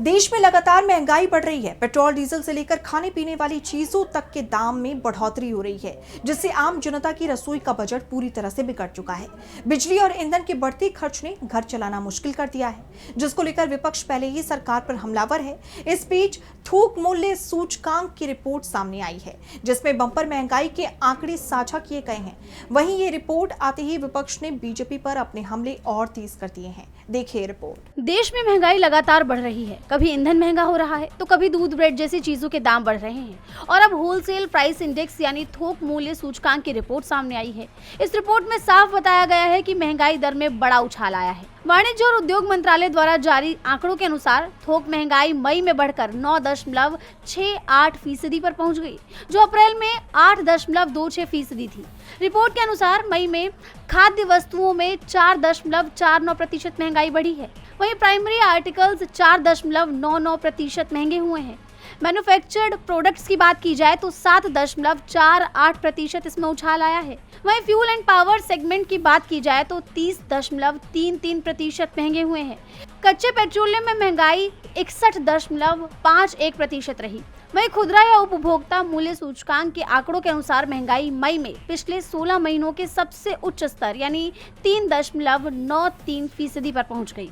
देश में लगातार महंगाई बढ़ रही है। पेट्रोल डीजल से लेकर खाने पीने वाली चीजों तक के दाम में बढ़ोतरी हो रही है, जिससे आम जनता की रसोई का बजट पूरी तरह से बिगड़ चुका है। बिजली और ईंधन के बढ़ते खर्च ने घर चलाना मुश्किल कर दिया है, जिसको लेकर विपक्ष पहले ही सरकार पर हमलावर है। इस बीच थोक मूल्य सूचकांक की रिपोर्ट सामने आई है, जिसमें बंपर महंगाई के आंकड़े साझा किए गए हैं। वहीं ये रिपोर्ट आते ही विपक्ष ने बीजेपी पर अपने हमले और तेज कर दिए हैं। देखिए रिपोर्ट। देश में महंगाई लगातार बढ़ रही है। कभी ईंधन महंगा हो रहा है तो कभी दूध ब्रेड जैसी चीजों के दाम बढ़ रहे हैं और अब होलसेल प्राइस इंडेक्स यानी थोक मूल्य सूचकांक की रिपोर्ट सामने आई है। इस रिपोर्ट में साफ बताया गया है कि महंगाई दर में बड़ा उछाल आया है। वाणिज्य और उद्योग मंत्रालय द्वारा जारी आंकड़ों के अनुसार थोक महंगाई मई में बढ़कर 9.68% पर पहुंच गई, जो अप्रैल में 8.26% थी। रिपोर्ट के अनुसार मई में खाद्य वस्तुओं में 4.49% महंगाई बढ़ी है। वहीं प्राइमरी आर्टिकल्स 4.99% महंगे हुए हैं। मैन्युफैक्चर्ड प्रोडक्ट्स की बात की जाए तो 7.48% इसमें उछाल आया है। वहीं फ्यूल एंड पावर सेगमेंट की बात की जाए तो 30.33% महंगे हुए हैं। कच्चे पेट्रोलियम में महंगाई 61.51% रही। वहीं खुदरा या उपभोक्ता मूल्य सूचकांक के आंकड़ों के अनुसार महंगाई मई में पिछले 16 महीनों के सबसे उच्च स्तर यानी 3.93% पर पहुंच गई।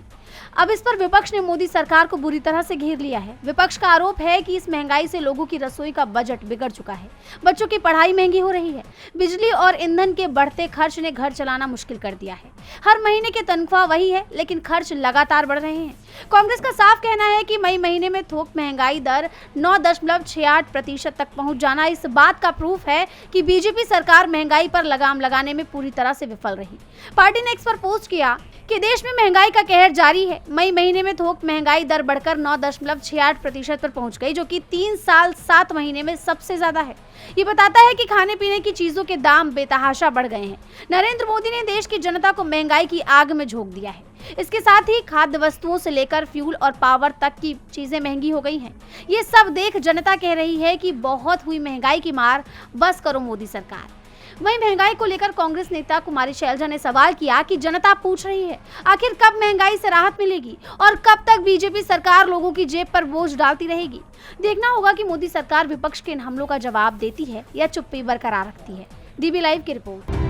अब इस पर विपक्ष ने मोदी सरकार को बुरी तरह से घेर लिया है। विपक्ष का आरोप है कि इस महंगाई से लोगों की रसोई का बजट बिगड़ चुका है। बच्चों की पढ़ाई महंगी हो रही है। बिजली और ईंधन के बढ़ते खर्च ने घर चलाना मुश्किल कर दिया है। हर महीने की तनख्वाह वही है, लेकिन खर्च लगातार बढ़ रहे हैं। कांग्रेस का साफ कहना है कि मई महीने में थोक महंगाई दर 9.68% तक पहुंच जाना इस बात का प्रूफ है कि बीजेपी सरकार महंगाई पर लगाम लगाने में पूरी तरह से विफल रही। पार्टी ने एक्स पर पोस्ट किया कि देश में महंगाई का कहर जारी है। मई महीने में थोक महंगाई दर बढ़कर 9.68% पर पहुंच गई, जो कि 3 साल 7 महीने में सबसे ज्यादा है। ये बताता है कि खाने पीने की चीजों के दाम बेतहाशा बढ़ गए हैं। नरेंद्र मोदी ने देश की जनता को महंगाई की आग में झोंक दिया है। इसके साथ ही खाद्य वस्तुओं से लेकर फ्यूल और पावर तक की चीजें महंगी हो गई हैं। ये सब देख जनता कह रही है कि बहुत हुई महंगाई की मार, बस करो मोदी सरकार। वहीं महंगाई को लेकर कांग्रेस नेता कुमारी शैलजा ने सवाल किया कि जनता पूछ रही है आखिर कब महंगाई से राहत मिलेगी और कब तक बीजेपी सरकार लोगों की जेब पर बोझ डालती रहेगी। देखना होगा कि मोदी सरकार विपक्ष के इन हमलों का जवाब देती है या चुप्पी बरकरार रखती है। डीबी लाइव की रिपोर्ट।